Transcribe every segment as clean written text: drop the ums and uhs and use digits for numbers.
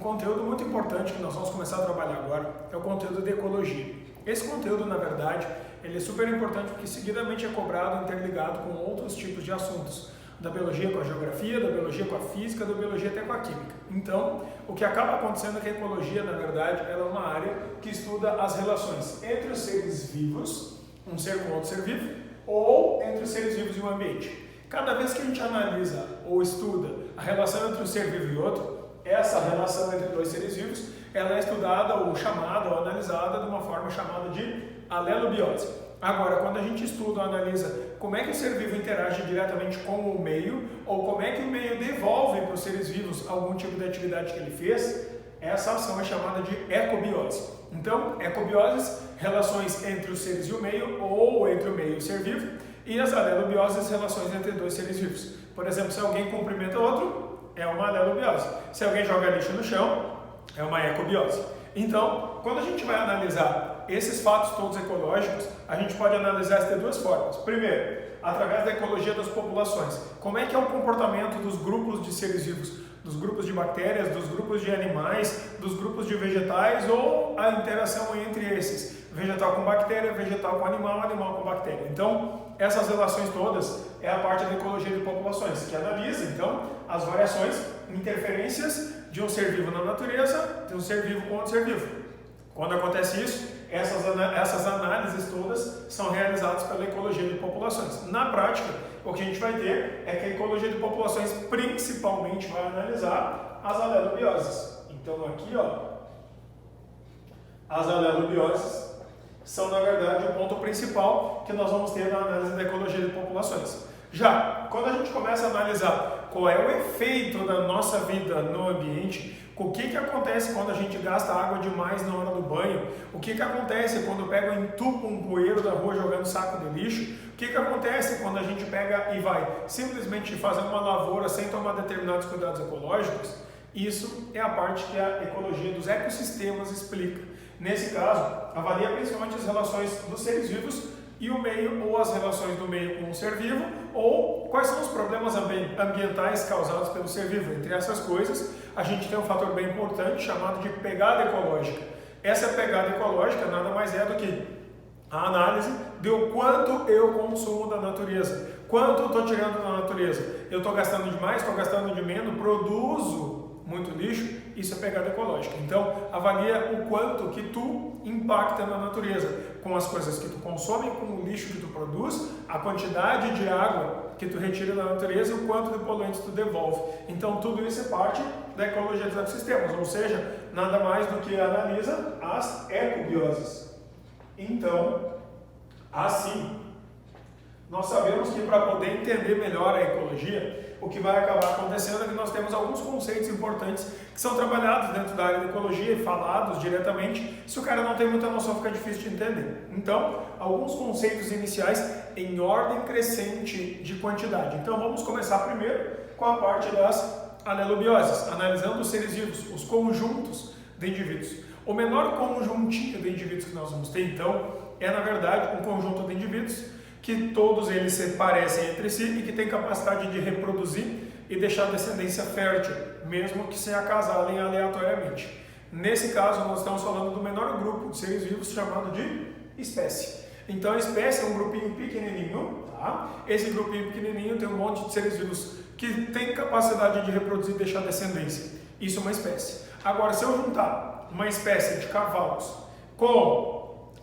conteúdo muito importante que nós vamos começar a trabalhar agora é o conteúdo de ecologia. Esse conteúdo, na verdade, ele é super importante porque seguidamente é cobrado interligado com outros tipos de assuntos, da biologia com a geografia, da biologia com a física, da biologia até com a química. Então, o que acaba acontecendo é que a ecologia, na verdade, ela é uma área que estuda as relações entre os seres vivos, um ser com outro ser vivo, ou entre os seres vivos e o ambiente. Cada vez que a gente analisa ou estuda a relação entre um ser vivo e outro, essa relação entre dois seres vivos, ela é estudada ou chamada ou analisada de uma forma chamada de alelobiose. Agora, quando a gente estuda ou analisa como é que o ser vivo interage diretamente com o meio, ou como é que o meio devolve para os seres vivos algum tipo de atividade que ele fez, essa ação é chamada de ecobiose. Então, ecobioses, relações entre os seres e o meio, ou entre o meio e o ser vivo, e as alelobioses, relações entre dois seres vivos. Por exemplo, se alguém cumprimenta outro, é uma alelobiose. Se alguém joga lixo no chão, é uma ecobiose. Então, quando a gente vai analisar esses fatos todos ecológicos, a gente pode analisar de duas formas. Primeiro, através da ecologia das populações. Como é que é o comportamento dos grupos de seres vivos, dos grupos de bactérias, dos grupos de animais, dos grupos de vegetais ou a interação entre esses. Vegetal com bactéria, vegetal com animal, animal com bactéria. Então, essas relações todas é a parte da ecologia de populações, que analisa, então, as variações, interferências de um ser vivo na natureza, de um ser vivo com outro ser vivo. Quando acontece isso, essas análises todas são realizadas pela ecologia de populações. Na prática, o que a gente vai ter é que a ecologia de populações principalmente vai analisar as alelobioses. Então aqui, ó, as alelobioses são, na verdade, o ponto principal que nós vamos ter na análise da ecologia de populações. Já, quando a gente começa a analisar qual é o efeito da nossa vida no ambiente, o que acontece quando a gente gasta água demais na hora do banho, o que acontece quando pega e entupa um poeiro da rua jogando saco de lixo, o que acontece quando a gente pega e vai simplesmente fazer uma lavoura sem tomar determinados cuidados ecológicos, isso é a parte que a ecologia dos ecossistemas explica. Nesse caso, avalia principalmente as relações dos seres vivos e o meio, ou as relações do meio com o ser vivo, ou quais são os problemas ambientais causados pelo ser vivo. Entre essas coisas, a gente tem um fator bem importante chamado de pegada ecológica. Essa pegada ecológica nada mais é do que a análise do quanto eu consumo da natureza, quanto eu estou tirando da natureza. Eu estou gastando demais, estou gastando de menos, produzo muito lixo, isso é pegada ecológica. Então, avalia o quanto que tu impacta na natureza, com as coisas que tu consome, com o lixo que tu produz, a quantidade de água que tu retira da natureza e o quanto de poluentes tu devolve. Então, tudo isso é parte da ecologia dos ecossistemas, ou seja, nada mais do que analisa as ecobioses. Então, assim, nós sabemos que para poder entender melhor a ecologia, o que vai acabar acontecendo é que nós temos alguns conceitos importantes que são trabalhados dentro da área de ecologia e falados diretamente. Se o cara não tem muita noção, fica difícil de entender. Então, alguns conceitos iniciais em ordem crescente de quantidade. Então, vamos começar primeiro com a parte das alelobioses, analisando os seres vivos, os conjuntos de indivíduos. O menor conjuntinho de indivíduos que nós vamos ter, então, é, na verdade, um conjunto de indivíduos que todos eles se parecem entre si e que têm capacidade de reproduzir e deixar descendência fértil, mesmo que se acasalem aleatoriamente. Nesse caso, nós estamos falando do menor grupo de seres vivos chamado de espécie. Então, a espécie é um grupinho pequenininho, tá? Esse grupinho pequenininho tem um monte de seres vivos que têm capacidade de reproduzir e deixar descendência. Isso é uma espécie. Agora, se eu juntar uma espécie de cavalos com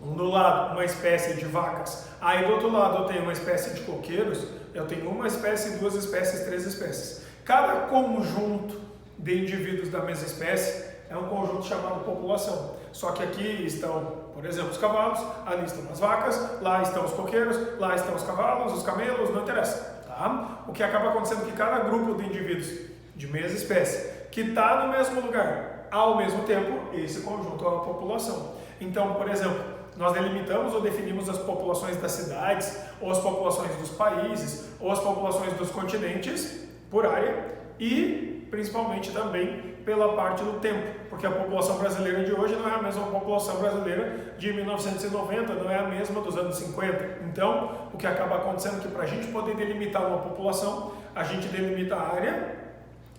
do lado uma espécie de vacas, aí do outro lado eu tenho uma espécie de coqueiros, eu tenho uma espécie, duas espécies, três espécies. Cada conjunto de indivíduos da mesma espécie é um conjunto chamado população. Só que aqui estão, por exemplo, os cavalos, ali estão as vacas, lá estão os coqueiros, lá estão os cavalos, os camelos, não interessa. Tá? O que acaba acontecendo é que cada grupo de indivíduos de mesma espécie que está no mesmo lugar ao mesmo tempo, esse conjunto é a população. Então, por exemplo, nós delimitamos ou definimos as populações das cidades, ou as populações dos países, ou as populações dos continentes por área e principalmente também pela parte do tempo, porque a população brasileira de hoje não é a mesma população brasileira de 1990, não é a mesma dos anos 50. Então, o que acaba acontecendo é que para a gente poder delimitar uma população, a gente delimita a área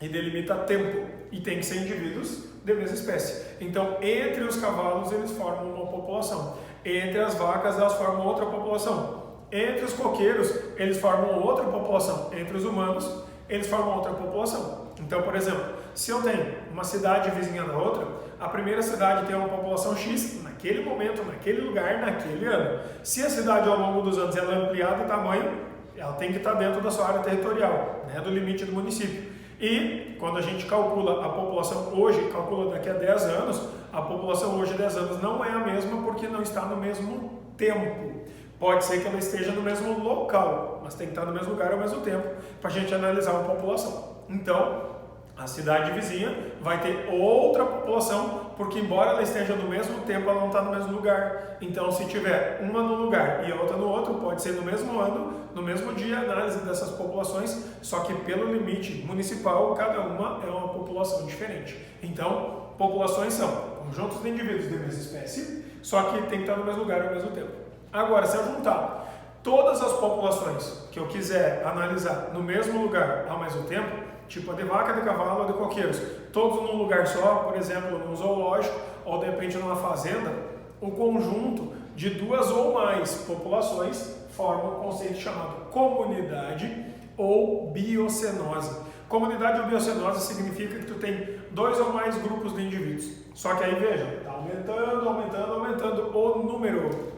e delimita tempo, e tem que ser indivíduos de mesma espécie. Então, entre os cavalos, eles formam uma população. Entre as vacas, elas formam outra população. Entre os coqueiros, eles formam outra população. Entre os humanos, eles formam outra população. Então, por exemplo, se eu tenho uma cidade vizinha da outra, a primeira cidade tem uma população X naquele momento, naquele lugar, naquele ano. Se a cidade ao longo dos anos ela é ampliada em tamanho, ela tem que estar dentro da sua área territorial, né, do limite do município. E quando a gente calcula a população hoje, calcula daqui a 10 anos, a população hoje de 10 anos não é a mesma porque não está no mesmo tempo. Pode ser que ela esteja no mesmo local, mas tem que estar no mesmo lugar ao mesmo tempo para a gente analisar a população. Então, a cidade vizinha vai ter outra população, porque embora ela esteja no mesmo tempo, ela não está no mesmo lugar. Então, se tiver uma no lugar e a outra no outro, pode ser no mesmo ano, no mesmo dia, a análise dessas populações, só que pelo limite municipal, cada uma é uma população diferente. Então, populações são conjuntos de indivíduos de mesma espécie, só que tem que estar no mesmo lugar ao mesmo tempo. Agora, se eu juntar todas as populações que eu quiser analisar no mesmo lugar ao mesmo tempo, tipo a de vaca, de cavalo ou de coqueiros, todos num lugar só, por exemplo, num zoológico ou de repente numa fazenda, o conjunto de duas ou mais populações forma um conceito chamado comunidade ou biocenose. Comunidade ou biocenose significa que tu tem dois ou mais grupos de indivíduos. Só que aí veja, está aumentando o número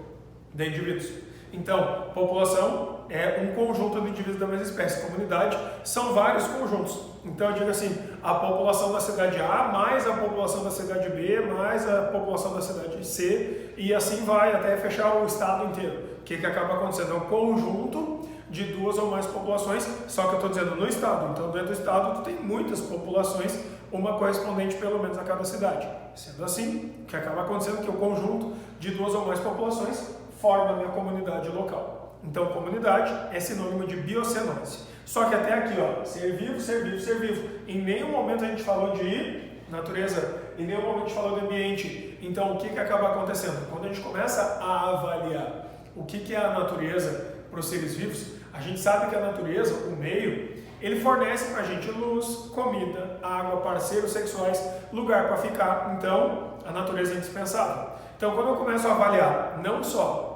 de indivíduos. Então, população é um conjunto de indivíduos da mesma espécie. Comunidade são vários conjuntos. Então, eu digo assim, a população da cidade A mais a população da cidade B mais a população da cidade C e assim vai até fechar o estado inteiro. O que acaba acontecendo? É um conjunto de duas ou mais populações, só que eu estou dizendo no estado. Então, dentro do estado, tu tem muitas populações, uma correspondente pelo menos a cada cidade. Sendo assim, o que acaba acontecendo é que o conjunto de duas ou mais populações forma a minha comunidade local. Então, comunidade é sinônimo de biocenose. Só que até aqui, ó, ser vivo, ser vivo, ser vivo. Em nenhum momento a gente falou de natureza, em nenhum momento a gente falou de ambiente. Então, o que acaba acontecendo? Quando a gente começa a avaliar o que é a natureza para os seres vivos, a gente sabe que a natureza, o meio, ele fornece para a gente luz, comida, água, parceiros sexuais, lugar para ficar. Então, a natureza é indispensável. Então, quando eu começo a avaliar não só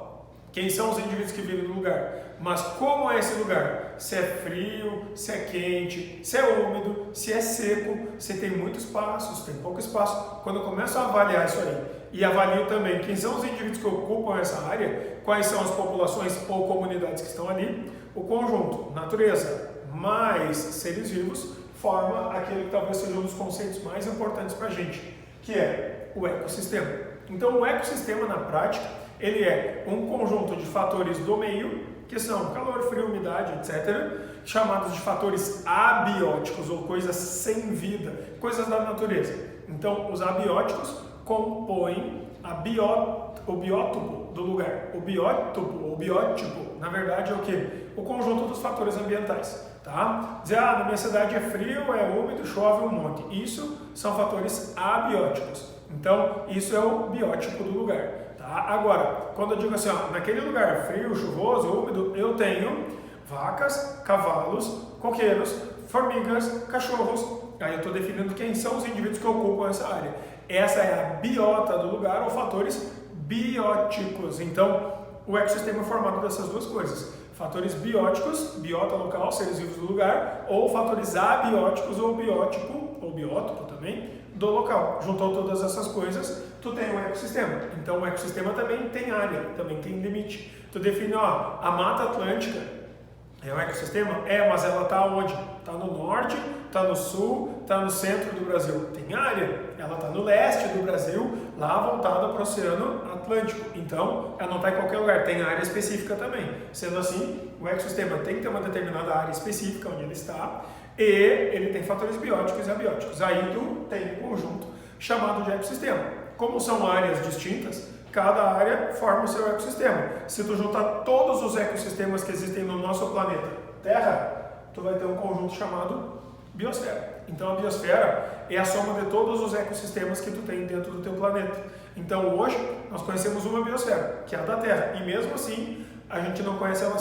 quem são os indivíduos que vivem no lugar, mas como é esse lugar, se é frio, se é quente, se é úmido, se é seco, se tem muito espaço, se tem pouco espaço. Quando eu começo a avaliar isso aí e avalio também quem são os indivíduos que ocupam essa área, quais são as populações ou comunidades que estão ali, o conjunto, natureza mais seres vivos, forma aquele que talvez seja um dos conceitos mais importantes para a gente, que é o ecossistema. Então, o ecossistema, na prática, ele é um conjunto de fatores do meio, que são calor, frio, umidade, etc., chamados de fatores abióticos, ou coisas sem vida, coisas da natureza. Então, os abióticos compõem o biótopo do lugar. O biótipo, na verdade, é o quê? O conjunto dos fatores ambientais. Tá? Dizer, na minha cidade é frio, é úmido, chove um monte. Isso são fatores abióticos. Então, isso é o biótipo do lugar. Tá? Agora, quando eu digo assim, naquele lugar frio, chuvoso, úmido, eu tenho vacas, cavalos, coqueiros, formigas, cachorros. Aí eu estou definindo quem são os indivíduos que ocupam essa área. Essa é a biota do lugar ou fatores bióticos. Então, o ecossistema é formado dessas duas coisas. Fatores bióticos, biota local, seres vivos do lugar, ou fatores abióticos ou biótipo também, do local. Juntou todas essas coisas, tu tem um ecossistema. Então o ecossistema também tem área, também tem limite. Tu define, a Mata Atlântica é um ecossistema? Mas ela está onde? Está no norte, está no sul, está no centro do Brasil. Tem área, ela está no leste do Brasil, lá voltada para o Oceano Atlântico. Então, ela não está em qualquer lugar, tem área específica também. Sendo assim, o ecossistema tem que ter uma determinada área específica onde ele está e ele tem fatores bióticos e abióticos. Aí tu tem um conjunto chamado de ecossistema. Como são áreas distintas, cada área forma o seu ecossistema. Se tu juntar todos os ecossistemas que existem no nosso planeta Terra, tu vai ter um conjunto chamado biosfera. Então a biosfera é a soma de todos os ecossistemas que tu tem dentro do teu planeta. Então hoje nós conhecemos uma biosfera, que é a da Terra, e mesmo assim a gente não conhece ela 100%.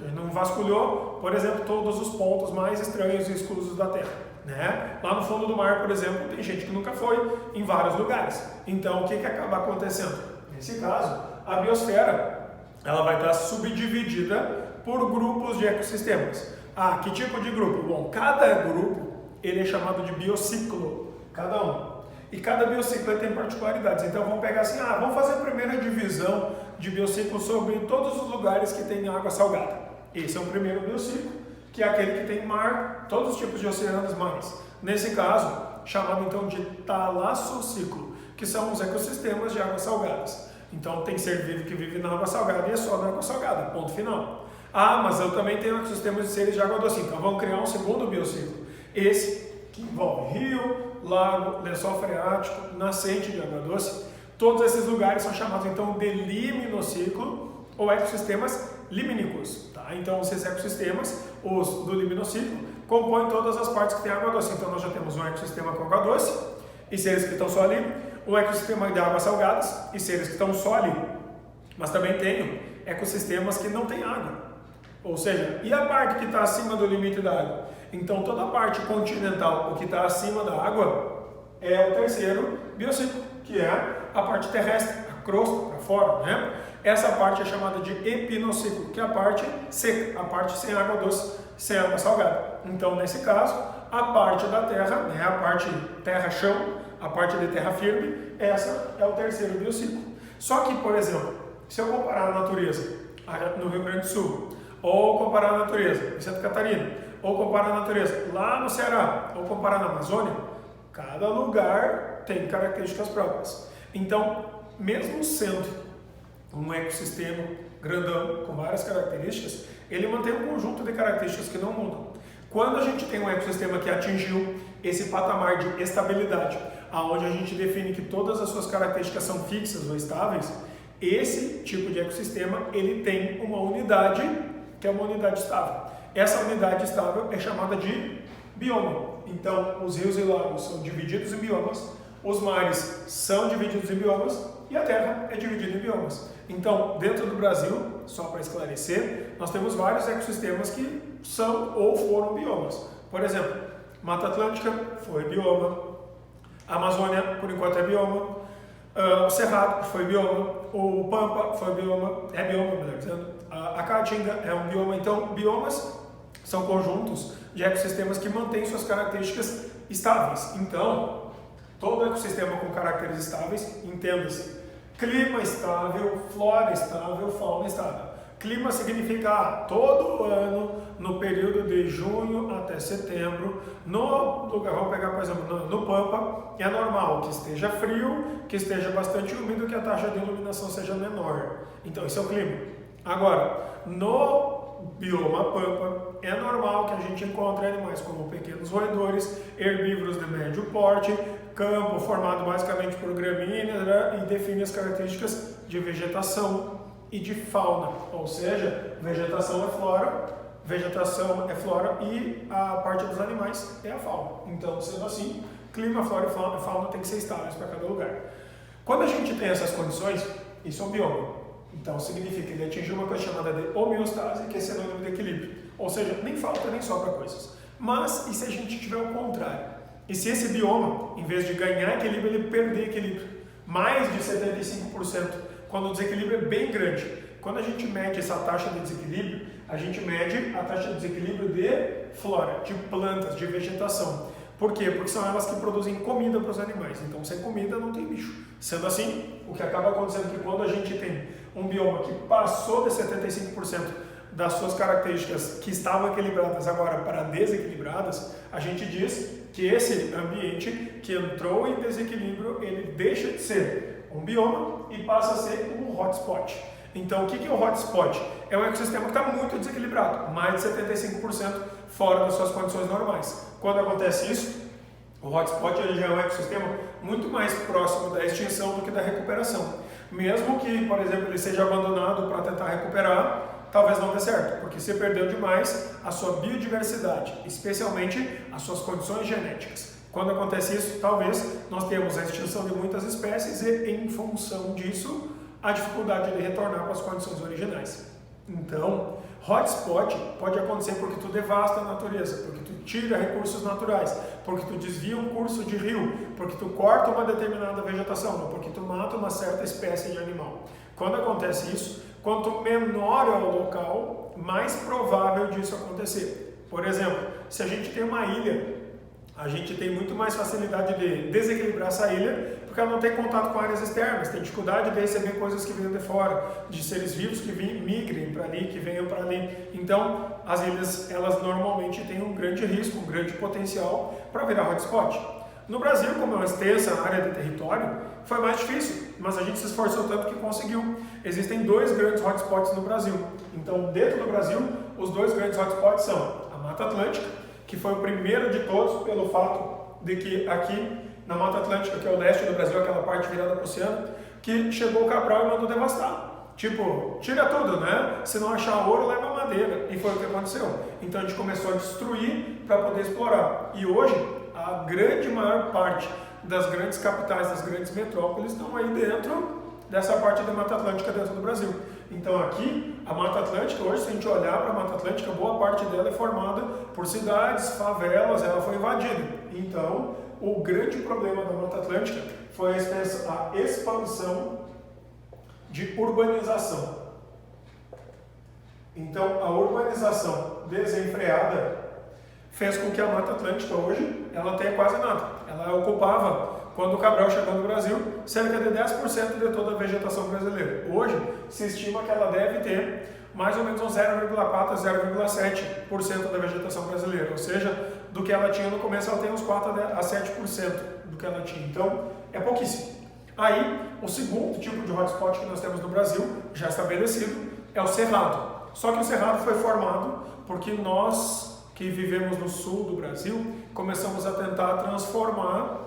A gente não vasculhou, por exemplo, todos os pontos mais estranhos e exclusos da Terra. né? Lá no fundo do mar, por exemplo, tem gente que nunca foi em vários lugares. Então, o que acaba acontecendo? Nesse caso, a biosfera ela vai estar subdividida por grupos de ecossistemas. Ah, que tipo de grupo? Bom, cada grupo ele é chamado de biociclo, cada um. E cada biociclo tem particularidades. Então vamos pegar assim, vamos fazer a primeira divisão de biociclo sobre todos os lugares que tem água salgada. Esse é o primeiro biociclo, que é aquele que tem mar, todos os tipos de oceanos, mares. Nesse caso, chamado então de talassociclo, que são os ecossistemas de águas salgadas. Então tem ser vivo que vive na água salgada e é só na água salgada, ponto final. Mas eu também tenho ecossistemas de seres de água doce, então vamos criar um segundo biociclo. Esse que envolve rio, lago, lençol freático, nascente de água doce. Todos esses lugares são chamados então de liminociclo ou ecossistemas limínicos. Tá? Então esses ecossistemas, os do liminociclo, compõem todas as partes que tem água doce. Então nós já temos um ecossistema com água doce e seres que estão só ali, um ecossistema de águas salgadas e seres que estão só ali. Mas também tenho ecossistemas que não têm água. Ou seja, e a parte que está acima do limite da água? Então toda a parte continental, o que está acima da água, é o terceiro biociclo, que é a parte terrestre, a crosta para fora, né? Essa parte é chamada de epinociclo, que é a parte seca, a parte sem água doce, sem água salgada. Então nesse caso, a parte da terra, né, a parte terra-chão, a parte de terra firme, essa é o terceiro biociclo. Só que, por exemplo, se eu comparar a natureza no Rio Grande do Sul, ou comparar a natureza em Santa Catarina, ou comparar a natureza lá no Ceará, ou comparar na Amazônia, cada lugar tem características próprias. Então, mesmo sendo um ecossistema grandão, com várias características, ele mantém um conjunto de características que não mudam. Quando a gente tem um ecossistema que atingiu esse patamar de estabilidade, aonde a gente define que todas as suas características são fixas ou estáveis, esse tipo de ecossistema ele tem uma unidade que é uma unidade estável. Essa unidade estável é chamada de bioma. Então, os rios e lagos são divididos em biomas, os mares são divididos em biomas e a terra é dividida em biomas. Então, dentro do Brasil, só para esclarecer, nós temos vários ecossistemas que são ou foram biomas. Por exemplo, Mata Atlântica foi bioma, a Amazônia, por enquanto, é bioma, o Cerrado foi bioma, o Pampa foi bioma, é bioma, melhor dizendo, a Caatinga é um bioma. Então, biomas são conjuntos de ecossistemas que mantêm suas características estáveis. Então, todo ecossistema com caracteres estáveis, entenda-se, clima estável, flora estável, fauna estável. Clima significa todo ano, no período de junho até setembro, no lugar, vamos pegar por exemplo, no Pampa, é normal que esteja frio, que esteja bastante úmido, que a taxa de iluminação seja menor. Então, esse é o clima. Agora, no bioma Pampa, é normal que a gente encontre animais como pequenos roedores, herbívoros de médio porte, campo formado basicamente por gramíneas, né, e define as características de vegetação e de fauna, ou seja, vegetação é flora e a parte dos animais é a fauna. Então, sendo assim, clima, flora e fauna tem que ser estáveis para cada lugar. Quando a gente tem essas condições, isso é um bioma. Então, significa que ele atingiu uma coisa chamada de homeostase, que é sinônimo de equilíbrio. Ou seja, nem falta nem sobra coisas. Mas, e se a gente tiver o contrário? E se esse bioma, em vez de ganhar equilíbrio, ele perder equilíbrio? Mais de 75%, quando o desequilíbrio é bem grande. Quando a gente mede essa taxa de desequilíbrio, a gente mede a taxa de desequilíbrio de flora, de plantas, de vegetação. Por quê? Porque são elas que produzem comida para os animais. Então, sem comida não tem bicho. Sendo assim, o que acaba acontecendo é que quando a gente tem um bioma que passou de 75% das suas características que estavam equilibradas agora para desequilibradas, a gente diz que esse ambiente que entrou em desequilíbrio, ele deixa de ser um bioma e passa a ser um hotspot. Então, o que é o hotspot? É um ecossistema que está muito desequilibrado, mais de 75% fora das suas condições normais. Quando acontece isso, o hotspot já é um ecossistema muito mais próximo da extinção do que da recuperação. Mesmo que, por exemplo, ele seja abandonado para tentar recuperar, talvez não dê certo, porque você perdeu demais a sua biodiversidade, especialmente as suas condições genéticas. Quando acontece isso, talvez nós tenhamos a extinção de muitas espécies e, em função disso, a dificuldade de retornar para as condições originais. Então, hotspot pode acontecer porque tu devasta a natureza, porque tu tira recursos naturais, porque tu desvia um curso de rio, porque tu corta uma determinada vegetação, ou porque tu mata uma certa espécie de animal. Quando acontece isso, quanto menor é o local, mais provável disso acontecer. Por exemplo, se a gente tem uma ilha, a gente tem muito mais facilidade de desequilibrar essa ilha, porque ela não tem contato com áreas externas, tem dificuldade de receber coisas que vêm de fora, de seres vivos que migrem para ali, que venham para ali. Então, as ilhas, elas normalmente têm um grande risco, um grande potencial para virar hotspot. No Brasil, como é uma extensa área de território, foi mais difícil, mas a gente se esforçou tanto que conseguiu. Existem 2 grandes hotspots no Brasil. Então, dentro do Brasil, os 2 grandes hotspots são a Mata Atlântica, que foi o primeiro de todos pelo fato de que aqui na Mata Atlântica, que é o leste do Brasil, aquela parte virada para o oceano, que chegou o Cabral e mandou devastar. Tipo, tira tudo, né? Se não achar ouro, leva madeira. E foi o que aconteceu. Então a gente começou a destruir para poder explorar. E hoje, a grande maior parte das grandes capitais, das grandes metrópoles estão aí dentro dessa parte da Mata Atlântica dentro do Brasil. Então aqui, a Mata Atlântica, hoje se a gente olhar para a Mata Atlântica, boa parte dela é formada por cidades, favelas, ela foi invadida. Então, o grande problema da Mata Atlântica foi a expansão de urbanização. Então, a urbanização desenfreada fez com que a Mata Atlântica hoje ela tenha quase nada. Ela ocupava, quando o Cabral chegou no Brasil, cerca de 10% de toda a vegetação brasileira. Hoje, se estima que ela deve ter mais ou menos uns 0,4% a 0,7% da vegetação brasileira. Ou seja, do que ela tinha no começo, ela tem uns 4% a 7% do que ela tinha. Então, é pouquíssimo. Aí, o segundo tipo de hotspot que nós temos no Brasil, já estabelecido, é o Cerrado. Só que o Cerrado foi formado porque nós, que vivemos no sul do Brasil, começamos a tentar transformar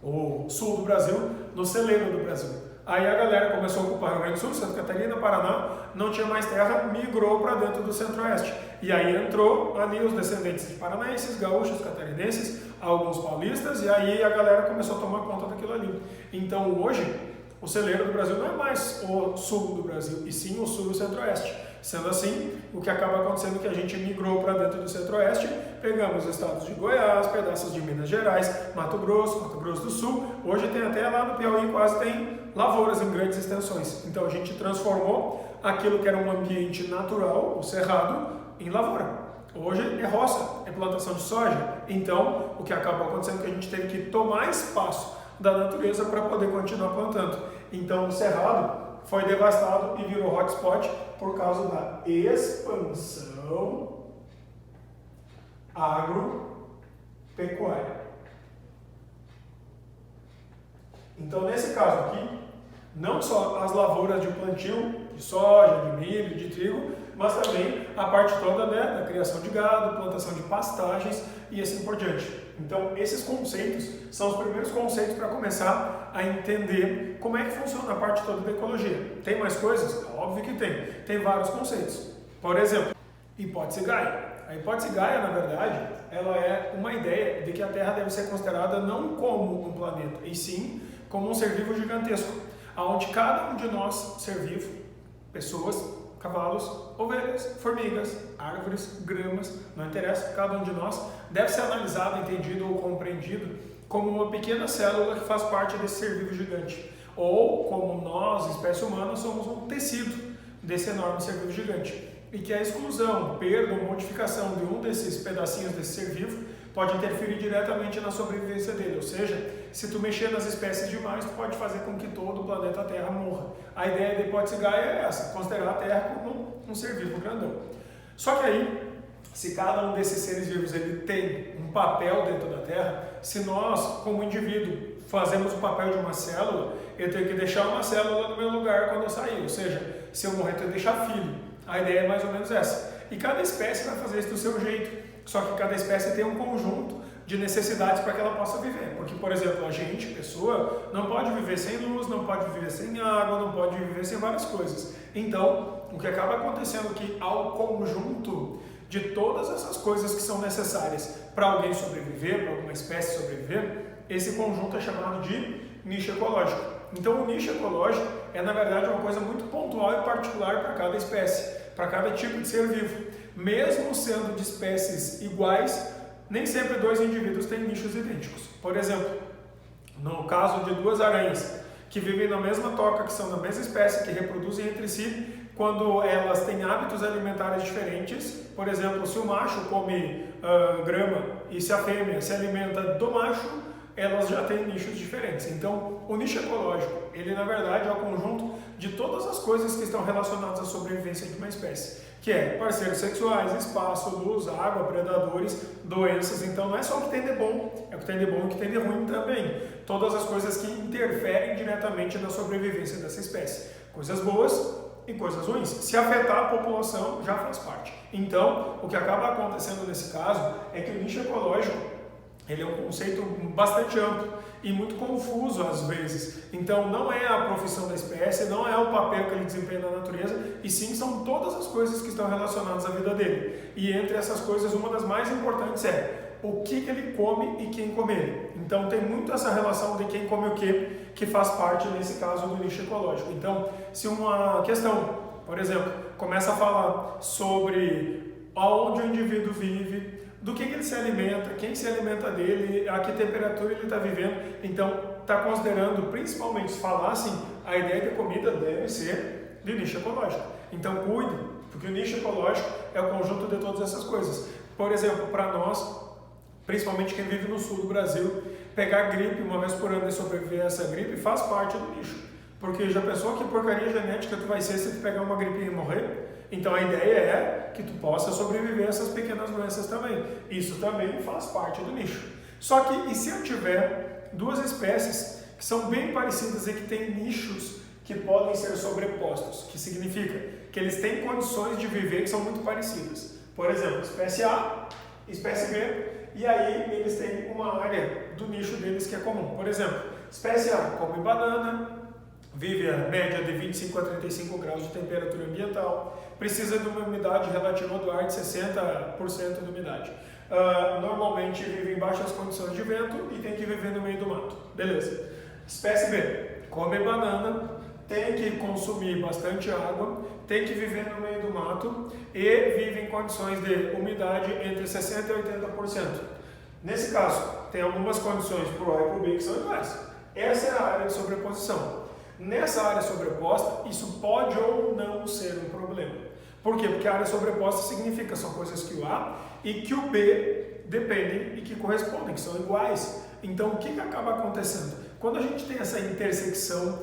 o sul do Brasil no celeiro do Brasil. Aí a galera começou a ocupar o Rio Grande do Sul, Santa Catarina, Paraná, não tinha mais terra, migrou para dentro do Centro-Oeste. E aí entrou ali os descendentes de paranaenses, gaúchos, catarinenses, alguns paulistas, e aí a galera começou a tomar conta daquilo ali. Então hoje, o celeiro do Brasil não é mais o sul do Brasil, e sim o sul e o Centro-Oeste. Sendo assim, o que acaba acontecendo é que a gente migrou para dentro do Centro-Oeste, pegamos estados de Goiás, pedaços de Minas Gerais, Mato Grosso do Sul, hoje tem até lá no Piauí, quase tem lavouras em grandes extensões. Então a gente transformou aquilo que era um ambiente natural, o cerrado, em lavoura. Hoje é roça, é plantação de soja. Então o que acaba acontecendo é que a gente teve que tomar espaço da natureza para poder continuar plantando. Então o cerrado foi devastado e virou hotspot por causa da expansão agropecuária. Então, nesse caso aqui, não só as lavouras de plantio, de soja, de milho, de trigo, mas também a parte toda, né, da criação de gado, plantação de pastagens e assim por diante. Então, esses conceitos são os primeiros conceitos para começar a entender como é que funciona a parte toda da ecologia. Tem mais coisas? Óbvio que tem. Tem vários conceitos. Por exemplo, hipótese Gaia. A hipótese Gaia, na verdade, ela é uma ideia de que a Terra deve ser considerada não como um planeta, e sim como um ser vivo gigantesco, onde cada um de nós, ser vivo, pessoas, cavalos, ovelhas, formigas, árvores, gramas, não interessa, cada um de nós deve ser analisado, entendido ou compreendido como uma pequena célula que faz parte desse ser vivo gigante. Ou como nós, espécie humana, somos um tecido desse enorme ser vivo gigante. E que a exclusão, perda ou modificação de um desses pedacinhos desse ser vivo pode interferir diretamente na sobrevivência dele. Ou seja, se tu mexer nas espécies demais, tu pode fazer com que todo o planeta Terra morra. A ideia da hipótese Gaia é essa, considerar a Terra como um ser vivo grandão. Só que aí, se cada um desses seres vivos ele tem um papel dentro da Terra, se nós, como indivíduo, fazemos o papel de uma célula, eu tenho que deixar uma célula no meu lugar quando eu sair. Ou seja, se eu morrer, eu tenho que deixar filho. A ideia é mais ou menos essa. E cada espécie vai fazer isso do seu jeito. Só que cada espécie tem um conjunto de necessidades para que ela possa viver. Porque, por exemplo, a gente, pessoa, não pode viver sem luz, não pode viver sem água, não pode viver sem várias coisas. Então, o que acaba acontecendo é que ao conjunto de todas essas coisas que são necessárias para alguém sobreviver, para alguma espécie sobreviver, esse conjunto é chamado de nicho ecológico. Então, o nicho ecológico é, na verdade, uma coisa muito pontual e particular para cada espécie. para cada tipo de ser vivo. Mesmo sendo de espécies iguais, nem sempre dois indivíduos têm nichos idênticos. Por exemplo, no caso de duas aranhas que vivem na mesma toca, que são da mesma espécie, que reproduzem entre si, quando elas têm hábitos alimentares diferentes, por exemplo, se o macho come grama e se a fêmea se alimenta do macho, elas já têm nichos diferentes. Então, o nicho ecológico, ele na verdade é o conjunto de todas as coisas que estão relacionadas à sobrevivência de uma espécie, que é parceiros sexuais, espaço, luz, água, predadores, doenças. Então, não é só o que tem de bom, é o que tem de bom e o que tem de ruim também. Todas as coisas que interferem diretamente na sobrevivência dessa espécie. Coisas boas e coisas ruins. Se afetar a população, já faz parte. Então, o que acaba acontecendo nesse caso é que o nicho ecológico, ele é um conceito bastante amplo e muito confuso às vezes. Então, não é a profissão da espécie, não é o papel que ele desempenha na natureza, e sim são todas as coisas que estão relacionadas à vida dele. E entre essas coisas, uma das mais importantes é o que ele come e quem come ele. Então, tem muito essa relação de quem come o que faz parte, nesse caso, do nicho ecológico. Então, se uma questão, por exemplo, começa a falar sobre onde o indivíduo vive, do que ele se alimenta, quem se alimenta dele, a que temperatura ele está vivendo, então está considerando, principalmente se falar assim, a ideia de comida deve ser de nicho ecológico. Então cuide, porque o nicho ecológico é o conjunto de todas essas coisas. Por exemplo, para nós, principalmente quem vive no sul do Brasil, pegar gripe uma vez por ano e sobreviver a essa gripe faz parte do nicho. Porque já pensou que porcaria genética tu vai ser se tu pegar uma gripe e morrer? Então a ideia é que tu possa sobreviver a essas pequenas doenças também. Isso também faz parte do nicho. Só que, e se eu tiver duas espécies que são bem parecidas e que têm nichos que podem ser sobrepostos, que significa que eles têm condições de viver que são muito parecidas. Por exemplo, espécie A, espécie B, e aí eles têm uma área do nicho deles que é comum. Por exemplo, espécie A come banana, vive a média de 25 a 35 graus de temperatura ambiental, precisa de uma umidade relativa do ar de 60% de umidade. Normalmente vive em baixas condições de vento e tem que viver no meio do mato. Beleza. Espécie B, come banana, tem que consumir bastante água, tem que viver no meio do mato e vive em condições de umidade entre 60% e 80%. Nesse caso, tem algumas condições para o A e para o B que são iguais. Essa é a área de sobreposição. Nessa área sobreposta, isso pode ou não ser um problema. Por quê? Porque a área sobreposta significa são coisas que o A e que o B dependem e que correspondem, que são iguais. Então, o que acaba acontecendo? Quando a gente tem essa intersecção,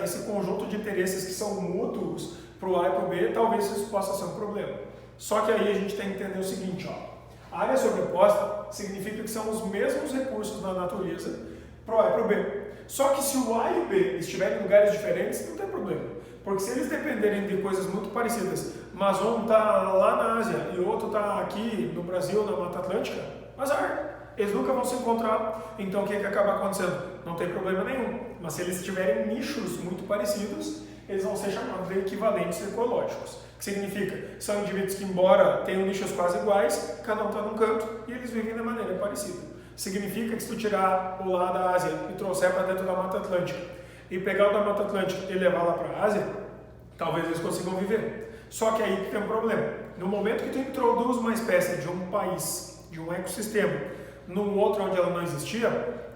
esse conjunto de interesses que são mútuos para o A e para o B, talvez isso possa ser um problema. Só que aí a gente tem que entender o seguinte, ó. A área sobreposta significa que são os mesmos recursos na natureza para o A e para o B. Só que se o A e o B estiverem em lugares diferentes, não tem problema. Porque se eles dependerem de coisas muito parecidas, mas um está lá na Ásia e o outro está aqui no Brasil, na Mata Atlântica, azar, eles nunca vão se encontrar. Então o que acaba acontecendo? Não tem problema nenhum. Mas se eles tiverem nichos muito parecidos, eles vão ser chamados de equivalentes ecológicos. Que significa, são indivíduos que, embora tenham nichos quase iguais, cada um está num canto e eles vivem de maneira parecida. Significa que se tu tirar o lá da Ásia e trouxer para dentro da Mata Atlântica e pegar o da Mata Atlântica e levar lá para a Ásia, talvez eles consigam viver. Só que aí tem um problema. No momento que tu introduz uma espécie de um país, de um ecossistema, num outro onde ela não existia,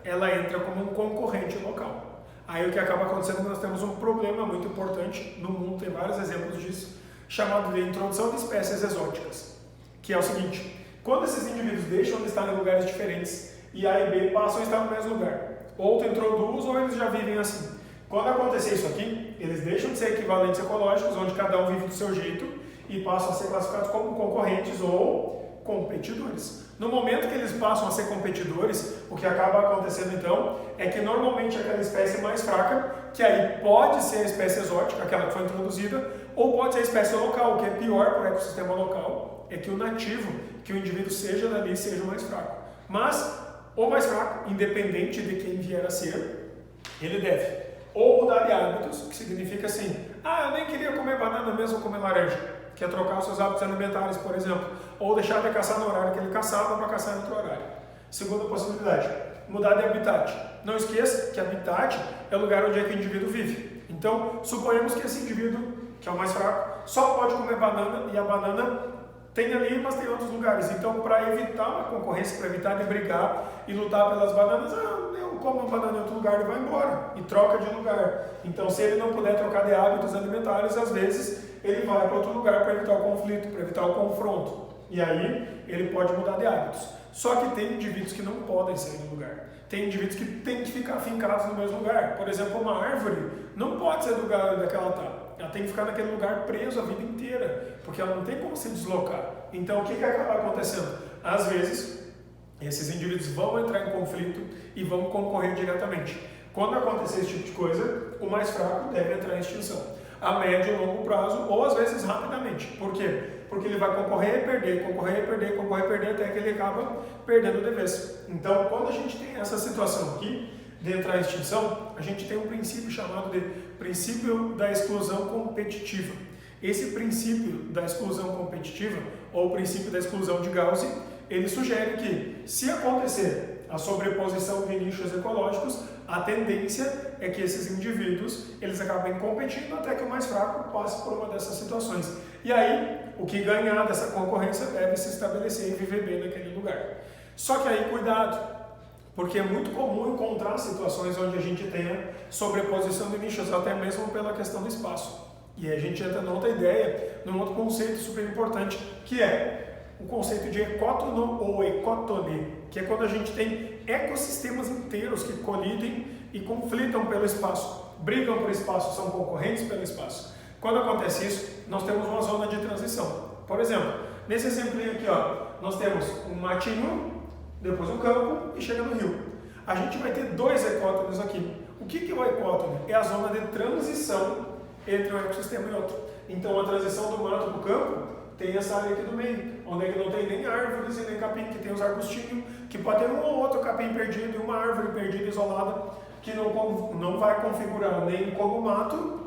ela entra como um concorrente local. Aí o que acaba acontecendo é que nós temos um problema muito importante, no mundo tem vários exemplos disso, chamado de introdução de espécies exóticas, que é o seguinte: quando esses indivíduos deixam de estar em lugares diferentes e A e B passam a estar no mesmo lugar, ou tu introduz ou eles já vivem assim. Quando acontecer isso aqui, eles deixam de ser equivalentes ecológicos, onde cada um vive do seu jeito, e passam a ser classificados como concorrentes ou competidores. No momento que eles passam a ser competidores, o que acaba acontecendo então é que normalmente aquela espécie mais fraca, que aí pode ser a espécie exótica, aquela que foi introduzida, ou pode ser a espécie local, o que é pior para o ecossistema local, é que o nativo, que o indivíduo seja dali, seja o mais fraco. Mas o mais fraco, independente de quem vier a ser, ele deve ou mudar de hábitos, que significa assim, eu nem queria comer banana mesmo, comer laranja, que é trocar os seus hábitos alimentares, por exemplo, ou deixar de caçar no horário que ele caçava para caçar em outro horário. Segunda possibilidade, mudar de habitat. Não esqueça que habitat é o lugar onde é que o indivíduo vive. Então, suponhamos que esse indivíduo que é o mais fraco, só pode comer banana e a banana tem ali, mas tem outros lugares. Então, para evitar uma concorrência, para evitar de brigar e lutar pelas bananas, eu como uma banana em outro lugar e vai embora e troca de lugar. Então, se ele não puder trocar de hábitos alimentares, às vezes ele vai para outro lugar para evitar o conflito, para evitar o confronto. E aí ele pode mudar de hábitos. Só que tem indivíduos que não podem sair do lugar. Tem indivíduos que têm que ficar fincados no mesmo lugar. Por exemplo, uma árvore não pode sair do lugar onde ela está. Ela tem que ficar naquele lugar preso a vida inteira, porque ela não tem como se deslocar. Então, o que acaba acontecendo? Às vezes, esses indivíduos vão entrar em conflito e vão concorrer diretamente. Quando acontecer esse tipo de coisa, o mais fraco deve entrar em extinção. A médio e longo prazo, ou às vezes rapidamente. Por quê? Porque ele vai concorrer e perder, concorrer e perder, concorrer e perder, até que ele acaba perdendo de vez. Então, quando a gente tem essa situação aqui, de entrar em extinção, a gente tem um princípio chamado de princípio da exclusão competitiva. Esse princípio da exclusão competitiva, ou o princípio da exclusão de Gauss, ele sugere que, se acontecer a sobreposição de nichos ecológicos, a tendência é que esses indivíduos eles acabem competindo até que o mais fraco passe por uma dessas situações. E aí, o que ganhar dessa concorrência deve se estabelecer e viver bem naquele lugar. Só que aí, cuidado, porque é muito comum encontrar situações onde a gente tenha sobreposição de nichos, até mesmo pela questão do espaço. E a gente entra numa outra ideia, num outro conceito super importante, que é o conceito de ecótono ou ecótone, que é quando a gente tem ecossistemas inteiros que colidem e conflitam pelo espaço, brigam pelo espaço, são concorrentes pelo espaço. Quando acontece isso, nós temos uma zona de transição. Por exemplo, nesse exemplinho aqui, nós temos um matinho, depois um campo e chega no rio. A gente vai ter dois ecótones aqui. O que é o ecótone? É a zona de transição entre um ecossistema e outro. Então, a transição do mato para o campo tem essa área aqui do meio, onde é que não tem nem árvores e nem capim, que tem os arbustinhos, que pode ter um ou outro capim perdido e uma árvore perdida, isolada, que não vai configurar nem como mato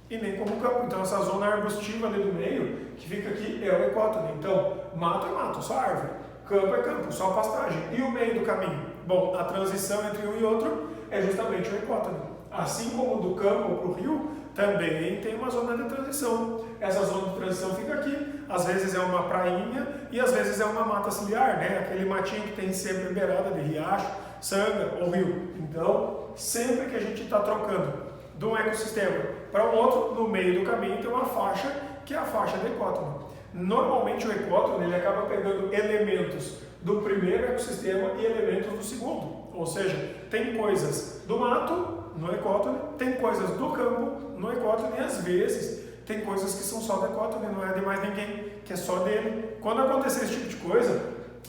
e nem como campo. Então, essa zona arbustiva ali do meio, que fica aqui, é o ecótone. Então, mato é mato, só árvore. Campo é campo, só pastagem. E o meio do caminho? Bom, a transição entre um e outro é justamente o ecótone. Assim como do campo para o rio, também tem uma zona de transição. Essa zona de transição fica aqui. Às vezes é uma prainha e às vezes é uma mata ciliar, né? Aquele matinho que tem sempre beirada de riacho, sanga ou rio. Então, sempre que a gente está trocando de um ecossistema para um outro, no meio do caminho tem uma faixa, que é a faixa de ecótone. Normalmente o ecótone ele acaba pegando elementos do primeiro ecossistema e elementos do segundo. Ou seja, tem coisas do mato no ecótone, tem coisas do campo no ecótone e às vezes tem coisas que são só do ecótone, não é de mais ninguém, que é só dele. Quando acontecer esse tipo de coisa,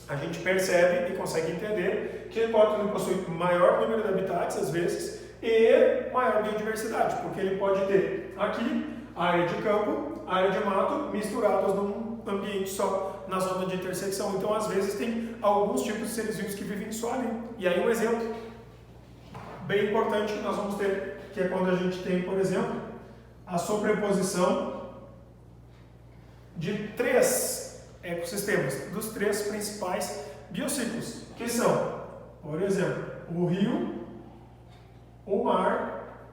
a gente percebe e consegue entender que o ecótone possui maior número de habitats às vezes e maior biodiversidade, porque ele pode ter aqui área de campo, área de mato misturadas num ambiente só, na zona de intersecção. Então, às vezes, tem alguns tipos de seres vivos que vivem só ali. E aí, um exemplo bem importante que nós vamos ter, que é quando a gente tem, por exemplo, a sobreposição de 3 ecossistemas, dos 3 principais biociclos, que são, por exemplo, o rio, o mar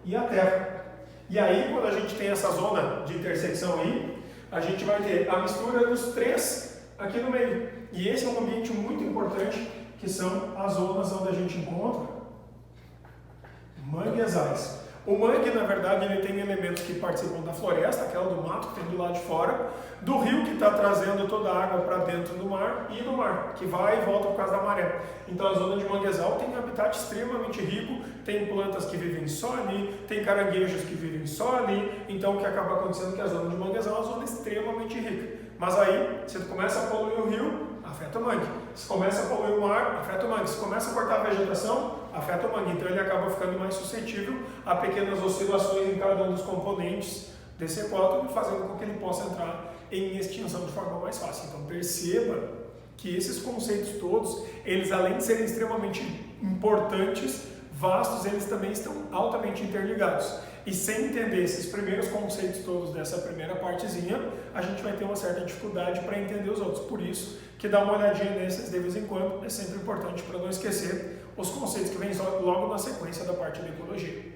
e a terra. E aí, quando a gente tem essa zona de intersecção aí, a gente vai ter a mistura dos 3 aqui no meio. E esse é um ambiente muito importante, que são as zonas onde a gente encontra manguezais. O mangue, na verdade, ele tem elementos que participam da floresta, aquela do mato que tem do lado de fora, do rio que está trazendo toda a água para dentro do mar e do mar, que vai e volta por causa da maré. Então a zona de manguezal tem um habitat extremamente rico, tem plantas que vivem só ali, tem caranguejos que vivem só ali, então o que acaba acontecendo é que a zona de manguezal é uma zona extremamente rica. Mas aí, se tu começa a poluir o rio, afeta o mangue. Se começa a poluir o mar, afeta o mangue. Se começa a cortar a vegetação, afeta o mangue. Então ele acaba ficando mais suscetível a pequenas oscilações em cada um dos componentes desse ecótono, fazendo com que ele possa entrar em extinção de forma mais fácil. Então perceba que esses conceitos todos, eles além de serem extremamente importantes, vastos, eles também estão altamente interligados. E sem entender esses primeiros conceitos todos dessa primeira partezinha, a gente vai ter uma certa dificuldade para entender os outros. Por isso que dar uma olhadinha nesses de vez em quando é sempre importante para não esquecer os conceitos que vêm logo na sequência da parte da ecologia.